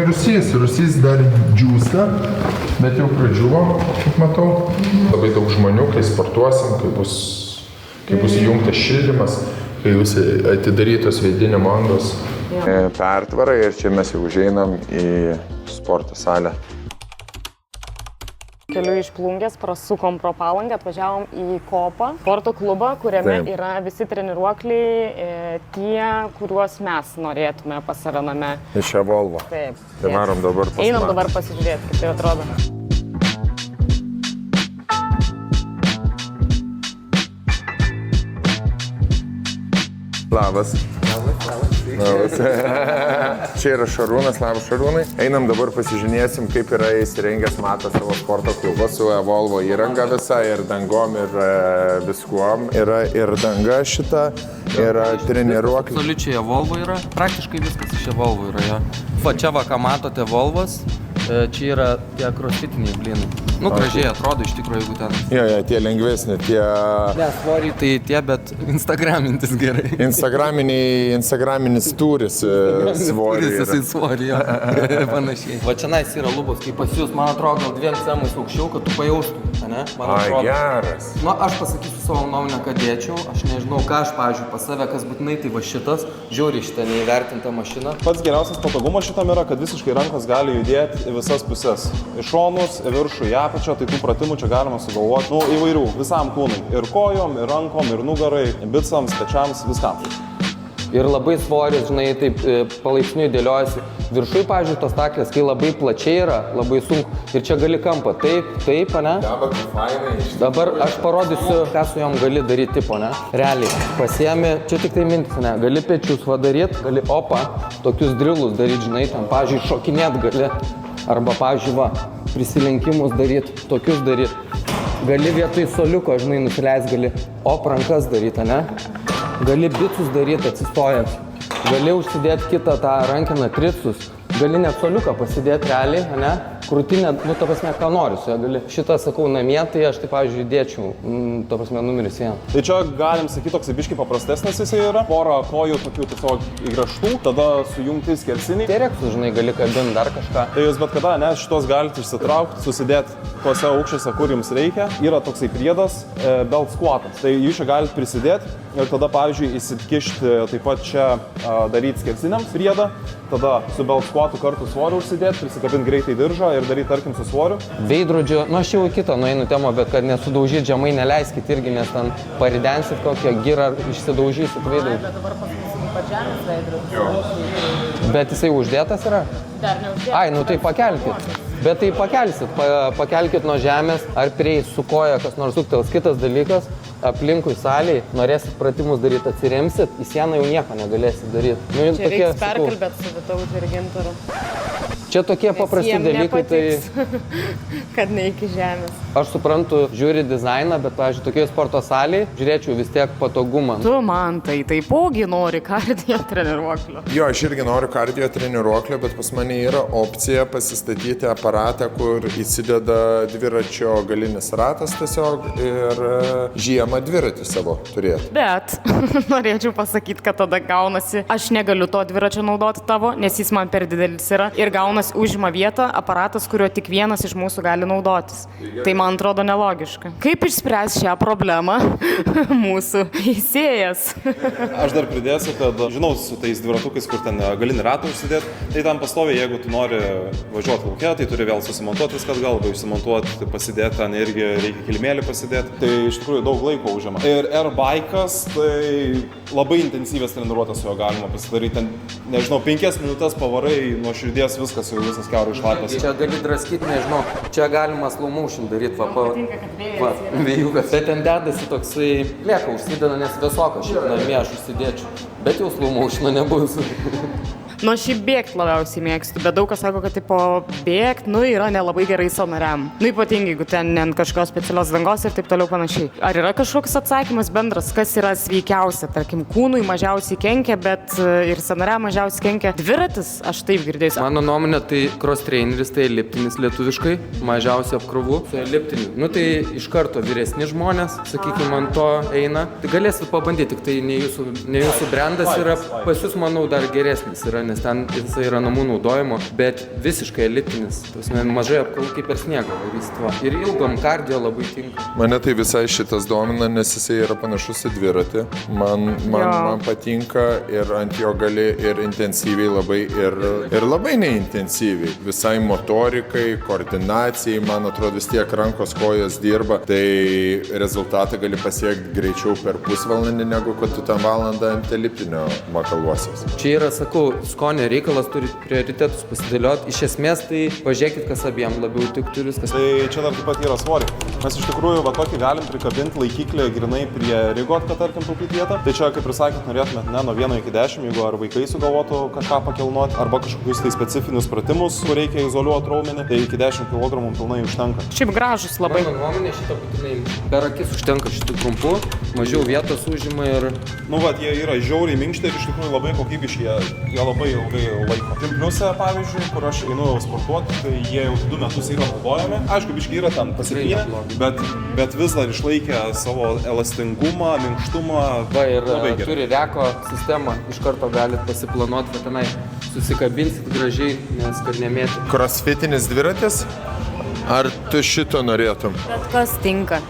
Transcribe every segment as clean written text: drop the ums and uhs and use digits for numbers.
Rusys dar džiūsta, bet jau pradžiuvo, kaip matau. Labai daug žmonių, kai sportuosim, kai bus įjungtas šildymas, kai bus atidarytos veidinimo angos. Pertvara ir čia mes jau užeinam į sporto salę. Keliu iš Plungės, prasukom pro Palangą, atvažiavom į Kopą, sporto klubą, kuriame yra visi treniruokliai, tie, kuriuos mes norėtume pas save name. Iš čia Volvo. Taip. Tai varom dabar pasižiūrėti. Einam dabar pasižiūrėti, kaip tai atrodo. Labas. Čia yra Šarūnas, labas Šarūnai. Einam dabar pasižiūrėsim, kaip yra įsirengęs Matas savo sporto klubą su Volvo įranga visa ir dangom ir viskuom. Yra ir danga šita, yra treniruoklis. Absoliučiai Volvo yra, praktiškai viskas iš Volvo yra. Ja. Va čia va, ką matote Volvos, čia yra tie crossfitiniai blynai. Nu, gražiai atrodo iš tikrųjų, jeigu ten. Jo, tie lengvesni, tie... Ne, svoriai tai tie, bet instagramintis gerai. Instagraminis turis svorį. Turis jisai svorį, jo. Panašiai. Va čia nais yra lubos, kaip pas jūs, man atrodo, gal 2 cemais aukščiau, kad tu pajaustum, ne? Ai, geras. Nu, aš pasakysiu savo nuomonę, kad dėčiau. Aš nežinau, ką aš, pavyzdžiui, pas save, kas būtinai, tai va šitas, žiūri šitą neįvertintą mašiną. Pats geriausias patogumas šitam yra, kad visiškai rankos gali judėti į visas puses. Į šonus, į viršų, į apačią, tai tų pratimų čia galima sugalvoti, nu, įvairių, visam kūnui. Ir kojom, ir rankom, ir nugarai, bicams, pečiams, viskam. Ir labai svoris, žinai, taip palaipsniui dėliojasi. Viršui, pavyzdžiui, tos taklės, kai labai plačiai yra, labai sunku. Ir čia gali kampą. Taip, ne? Dabar aš parodysiu, ką su jom gali daryti, tipo, ne? Realiai. Pasiemi, čia tik tai mintis, ne? Gali pečius vadaryti, gali tokius drilus daryti, žinai, ten, pavyzdžiui, šokinėt gali. Arba, pavyzdžiui, va, prisilenkimus daryti, tokius daryti. Gali vietoj soliuko, žinai, nusileis, gali rankas daryti, ne? Gali bicus daryti atsistojant. Gali užsidėti kitą tą rankiną tricus. Gali net soliuką pasidėti realiai, ne? Krūtinę, nu, ta prasme, ką nori su ja gali. Šitą sakau namie, tai aš tai, pavyzdžiui, dėčiau, ta prasme, numeris 1. Tai čia galim sakyti, toks biškai paprastesnis jisai yra. Porą kojų tokių tiesiog įgraštų, tada sujungti skersiniai. Tereksus, žinai, gali kabinti dar kažką. Tai jūs bet kada, ne, šitos galite išsitraukti, susidėti tuose aukščiuose, kur jums reikia. Yra toksai priedas belt squatas. Tai jūs čia galite prisidėti ir tada, pavyzdžiui, įsikišti taip pat čia daryti skersiniams priedą. Tada su belt squatu kartu svoriu užsidėti, prisikabinti greitai diržą ir daryti, tarkim, su svoriu. Veidrodžio, nu aš jau į kitą nueinu temą, bet kad nesudaužyt žemai neleiskit irgi, nes ten paridensit kokią girą ar išsidaužysit veidrodžį. Bet dabar pasakysim pat žemės veidrodžį. Bet jisai uždėtas yra? Dar neuždėtas. Ai, nu tai pakelkit. Bet tai pakelsit, pakelkit nuo žemės, ar prieis su koja kas nors suktels. Kitas dalykas, aplinkui saliai, norėsit pratimus daryti, atsiremsit, į sieną jau nieko negalėsit daryti. Nu, čia reiks perkalbėti su Vytautu ir Gintaru. Čia tokie paprasti dalykai, tai... kad ne iki žemės. Aš suprantu, žiūri dizainą, bet, pavyzdžiui, tokioje sporto salėje žiūrėčiau vis tiek patogumą. Tu man tai taipogi nori kardio treniruoklio. Jo, aš irgi noriu kardio treniruoklio, bet pas mane yra opcija pasistatyti aparatą, kur įsideda dviračio galinis ratas tiesiog ir žiemą dviratį savo turėti. Bet norėčiau pasakyti, kad tada gaunasi, aš negaliu to dviračio naudoti tavo, nes jis man per didelis yra ir gaunasi užima vietą aparatas, kurio tik vienas iš mūsų gali naudotis. Tai man atrodo nelogiška. Kaip išspręs šią problemą mūsų įsėjas? Aš dar pridėsiu, kad žinau su tais dviratukais, kur ten galinį ratą užsidėti, tai tam pastoviai, jeigu tu nori važiuoti lauke, tai turi vėl susimontuoti viską atgal, arba išsimontuoti, pasidėti, ten irgi reikia kilimėlį pasidėti. Tai iš tikrųjų daug laiko užima. Ir airbike'as, tai labai intensyvės treniruotės su juo galima pasidaryti. Ten, nežinau, 5 minutės pavarai nuo širdies viskas jau visas kiaurai išlapęs. Čia gali draskyti, nežinau, čia galima slow motion daryti, vėjukas. Bet ten dedasi toksai, lieka užsideda, nes vėsoka, šiaip namie aš užsidėčiau. Bet jau slow motion'o nebus. Nu, aš jį bėgt labiausiai mėgstu, bet daug kas sako, kad tipo bėgt, nu, yra nelabai gerai sąnariam. Nu, ypatingai, jeigu ten ant kažkokios specialios dangos ir taip toliau panašiai. Ar yra kažkoks atsakymas bendras, kas yra sveikiausia? Tarkim, kūnui mažiausiai kenkia, bet ir sąnariam mažiausiai kenkia. Dviratis, aš taip girdėsiu. Mano nuomonė, tai cross traineris, tai elliptinis lietuviškai, mažiausiai apkrovų. Tai elliptinis. Nu, tai iš karto vyresni žmonės, sakykime, ant to eina. Tai galėsit pabandyti, tik tai ne jūsų brandas yra, pas jūs, manau, dar geresnis yra nes ten jisai yra namų naudojimo, bet visiškai elitinis, mažai apkalų kaip per sniegą varystvo. Ir ilgom kardio labai tinka. Mane tai visai šitas domina, nes jisai yra panašus į dviratį. Man patinka ir ant jo gali ir intensyviai labai, ir labai neintensyviai. Visai motorikai, koordinacijai, man atrodo, vis tiek rankos kojos dirba, tai rezultatą gali pasiekti greičiau per pusvalandį, negu kad tu ten valandą ant elipinio makaluosies. Čia yra, sakau, skonio reikalas, turi prioritetus pasidėlioti. Iš esmės, tai pažiūrėkit, kas abiem labiau tiktų ir viskas. Tai čia dar taip pat yra svoriai. Mes iš tikrųjų va tokį galim prikabinti laikiklį grinai prie rigot, kad tarkim taupyti vietą. Tai čia, kaip ir sakėt, norėtumėt ne nuo 1 iki 10, jeigu ar vaikai sugalvotų kažką pakilnuoti, arba kažkokius tai specifinius pratimus, kur reikia izoliuoti raumenį, tai iki 10 kg pilnai užtenka. Šiaip gražus labai. Mano nuomonė, šitą būtinai per akis užtenka šitų trumpų, mažiau vietos užima ir... Nu vat, jie yra žiauriai minkšti ir iš tikrųjų labai kokybiški, jie labai ilgai laiko. Timpliuose, pavyzdžiui, kur aš einu sportuoti, tai jie jau 2 metus yra naudojami. Aišku, biški yra ten pasipynę, bet vis dar išlaikė savo elastingumą, minkštumą. Va, ir turi reko sistemą, iš karto galit pasiplanuoti, kad tenai susikabinsit gražiai, nes kad nemėti. Crossfitinis dviratis? Ar tu šito norėtum? Bet kas tinka?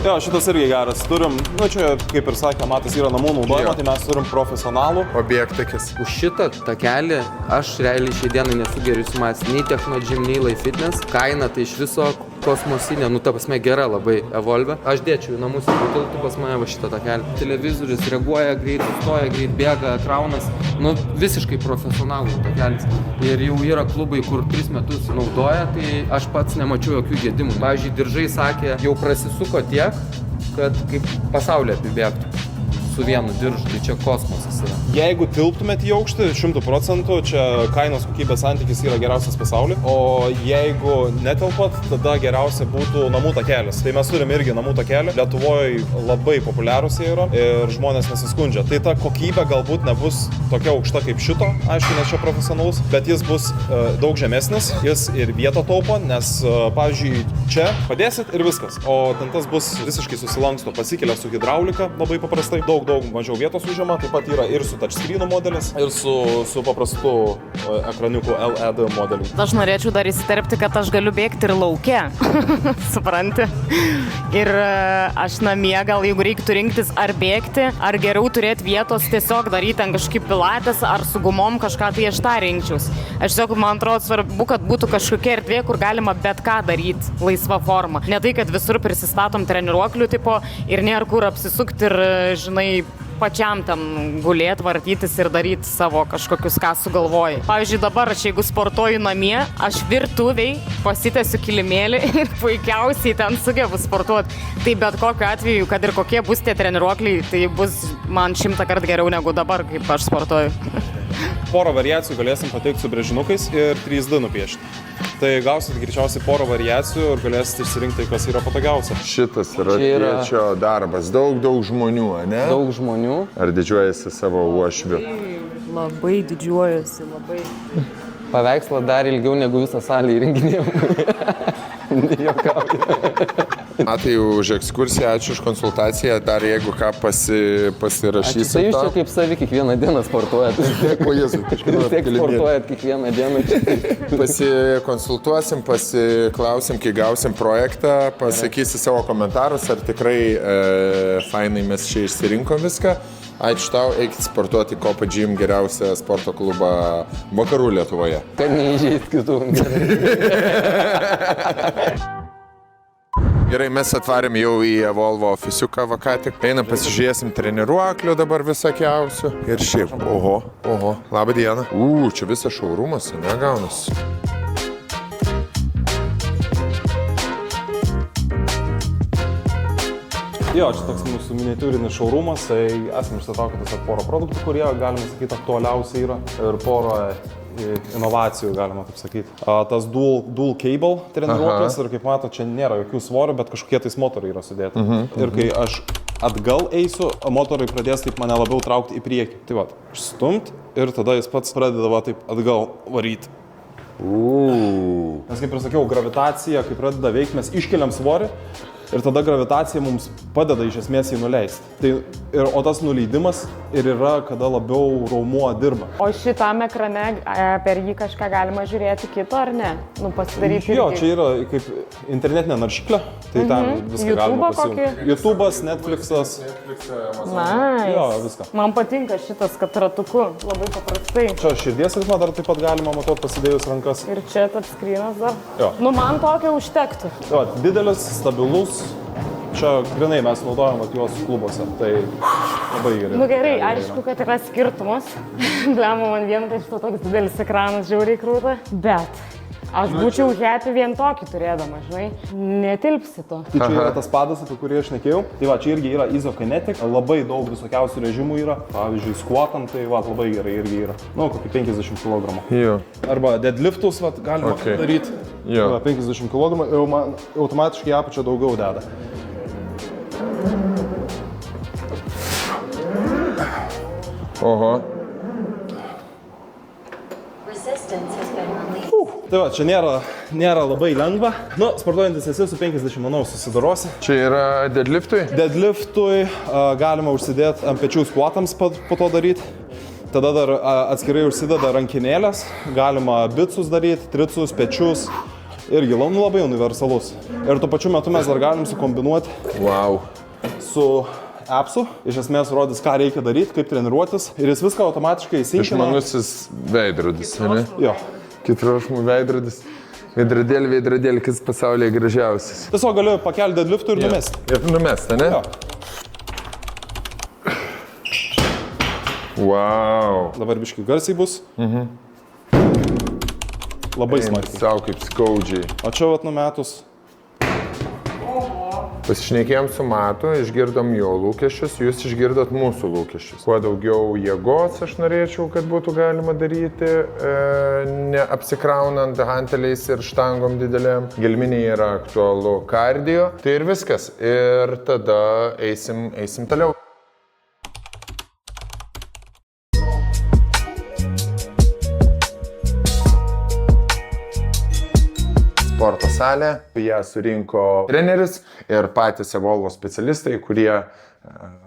Jo, šitas irgi geras. Turim, nu čia, kaip ir sakė, Matas yra namų naudojimo, tai mes turim profesionalų. Objektakis. Už šitą takelį aš realiai šiai dienai nesu gerai sumatęs nei Technogym, nei Life Fitness. Kaina tai iš viso kosmosinė, nu ta prasme gera labai Evolve. Aš dėčiau į namus ir tiltų pas mane va šitą takelį. Televizorius reaguoja greit, sustoja greit, bėga, kraunas. Nu visiškai profesionalų takelis. Ir jau yra klubai, kur 3 metus naudoja, tai aš pats nemačiau jokių gedimų. Pavyzdžiui, diržai sakė, jau prasisuko tiek, kad kaip pasaulį apibėgtų su vienu diržu, tai čia kosmosas yra. Jeigu tilptumėt į aukštį, 100%, čia kainos kokybės santykis yra geriausias pasaulyje, o jeigu netelpat, tada geriausia būtų namų takelis. Tai mes turim irgi namų takelį, Lietuvoje labai populiarūs jie yra ir žmonės nesiskundžia. Tai ta kokybė galbūt nebus tokia aukšta kaip šito, aišku, nes čia profesionalus, bet jis bus daug žemesnis, jis ir vietą taupo, nes, pavyzdžiui, čia padėsit ir viskas, o ten tas bus visiškai susilanksto, pasikelia su hidraulika labai paprastai, daug mažiau vietos užima, taip pat yra ir su touchscreen modelis, ir su paprastu ekraniuku LED modeliu. Aš norėčiau dar įsiterpti, kad aš galiu bėgti ir lauke, supranti. Ir aš namie gal jeigu reiktų rinktis ar bėgti, ar geriau turėti vietos tiesiog daryti ten kažkaip pilates ar su gumom kažką, tai aš tą rinkčiaus. Aš tiesiog, man atrodo, svarbu, kad būtų kažkokia erdvė, kur galima bet ką daryti laisva forma. Ne tai, kad visur prisistatom treniruoklių tipo ir nėra kur apsisukti ir, žinai, pačiam ten gulėti, vartytis ir daryti savo kažkokius, ką sugalvoji. Pavyzdžiui, dabar aš jeigu sportuoju namie, aš virtuviai pasitęsiu kilimėlį ir puikiausiai ten sugebu sportuoti. Tai bet kokiu atveju, kad ir kokie bus tie treniruokliai, tai bus man 100 kartų geriau negu dabar, kaip aš sportuoju. Porą variacijų galėsim pateikti su brėžinukais ir 3D nupiešti. Tai gausit greičiausiai porą variacijų ir galėsit išsirinkti, kas yra patogiausia. Šitas yra tėčio darbas. Daug žmonių, ne? Daug žmonių. Ar didžiuojasi savo uošviu? Labai didžiuojuosi, labai. Paveikslą dar ilgiau negu visą salę įrenginėjom. Matai, už ekskursiją, ačiū už konsultaciją. Dar jeigu ką pasirašysim. Tai jūs čia kaip savi kiekvieną dieną sportuojat. O Jėzui, kažkaip sportuojat kiekvieną dieną. Pasikonsultuosim, pasiklausim, kai gausim projektą, pasakysi savo komentarus, ar tikrai fainai mes čia išsirinkom viską. Ačiū tau, eikit sportuoti Kopa Gym, geriausią sporto klubą vakarų Lietuvoje. Kad neįžeist kitų. Gerai, mes atvarėm jau į Evolvo ofisiuką vakatik. Einam pasižiūrėsim treniruoklių dabar visokiausių. Ir šiaip, oho, labą dieną. Čia visas šaurumas, negaunas. Jo, čia toks mūsų miniatūrinis šaurumas, tai esame išsitaukę tiesiog porą produktų, kurie, galima sakyti, aktualiausiai yra ir porą inovacijų, galima taip sakyti. Tas dual cable treniruoklis ir kaip mato, čia nėra jokių svorių, bet kažkokie tais motoriai yra sudėti. Ir kai aš atgal eisiu, motorai pradės taip mane labiau traukti į priekį. Tai va, išstumt ir tada jis pats pradeda va taip atgal varyti. Nes kaip ir sakiau, gravitacija, kai pradeda veikti, mes iškeliam svorį. ir tada gravitacija mums padeda iš esmės jį nuleisti. Tai, o tas nuleidimas ir yra, kada labiau raumuo dirba. O šitam ekrane per jį kažką galima žiūrėti kito, ar ne? Nu, pasidaryti. Jo, čia yra kaip internetinė naršyklė, tai ten viską galima pasijungti. YouTube'as, Netflix'as. Nice. Jo, viską. Man patinka šitas, kad ratuku labai paprastai. Čia širdies ritmą dar taip pat galima matuoti pasidėjus rankas. Ir čia touchscreen'as dar. Jo. Nu, man tokio užtektų. Jo, didelis, stabilus. Čia grinai mes naudojam juos klubuose, tai labai gerai. Nu gerai, aišku, kad yra skirtumas. Blemo, man vien, kad šito toks didelis ekranas žiauriai krūta. Bet aš būčiau happy vien tokį turėdama, žinai. Netilpsi to. Tai čia yra tas padas, apie kurį aš šnekėjau. Tai va, čia irgi yra izokinetik, labai daug visokiausių režimų yra. Pavyzdžiui, squatam, tai va, labai gerai irgi yra. Nu, kokį 50 kg. Jo. Arba deadliftus, va, galima daryti. Jo. Va, 50 kg, jau man automatiškai apačia daugiau deda. Oho. Tai va, čia nėra labai lengva. Nu, sportuojantis esi su 50, manau, susidarosi. Čia yra deadliftui? Deadliftui galima užsidėti ant pečių squatams po to daryti. Tada dar atskirai užsideda rankinėlės. Galima bicus daryti, tricus, pečius. Irgi labai universalus. Ir tuo pačiu metu mes dar galim sukombinuoti su appsu. Iš esmės rodys, ką reikia daryti, kaip treniruotis. Ir jis viską automatiškai įsinkina. Išmanusis veidrodis, ne? Jo. Kitrašmų veidrodis. Veidrodėlį, kas pasaulyje gražiausias. Tiesiog galiu pakelti deadliftų ir numesti. Ir numesti, ne? Jo. Wow. Dabar biškai garsiai bus. Labai smarkiai. Sau kaip skaudžiai. O čia vat numetus. Pasišnekėjom su Matu, išgirdom jo lūkesčius, jūs išgirdot mūsų lūkesčius. Kuo daugiau jėgos aš norėčiau, kad būtų galima daryti, neapsikraunant hanteliais ir štangom didelėm. Gelminėje yra aktualu kardio. Tai ir viskas. Ir tada eisim toliau. Sporto salę, ją surinko treneris ir patys Evolvo specialistai, kurie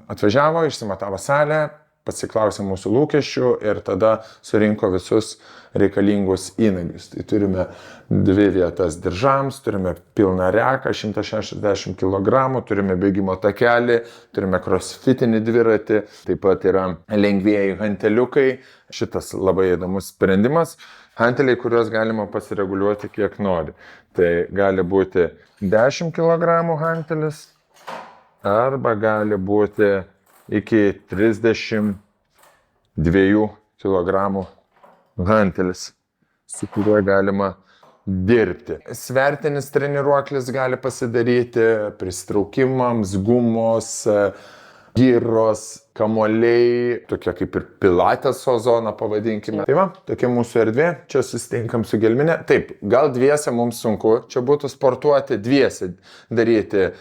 atvažiavo, išsimatavo salę, pasiklausė mūsų lūkesčių ir tada surinko visus reikalingus įnagius. Tai turime 2 vietas diržams, turime pilną reką 160 kg, turime bėgimo takelį, turime crossfitinį dviratį, taip pat yra lengvieji hanteliukai. Šitas labai įdomus sprendimas. Hanteliai, kuriuos galima pasireguliuoti kiek nori. Tai gali būti 10 kg hantelis arba gali būti iki 32 kg hantelis, su kuriuo galima dirbti. Svertinis treniruoklis gali pasidaryti pristraukimams, gumos, gyros, kamuoliai, tokia kaip ir pilateso zona, pavadinkime. Tai va, tokia mūsų erdvė, čia susitinkam su gelmine. Taip, gal dviese mums sunku, čia būtų sportuoti dviese, daryti,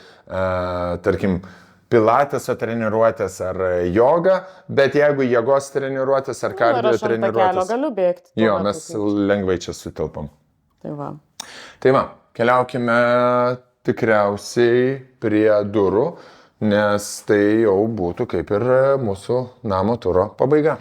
tarkim, pilateso treniruotės ar jogą, bet jeigu jėgos treniruotės ar kardio treniruotės. Galiu bėgti. Jo, mes lengvai čia sutilpam. Tai va. Tai va, keliaukime tikriausiai prie durų, nes tai jau būtų kaip ir mūsų namo turo pabaiga.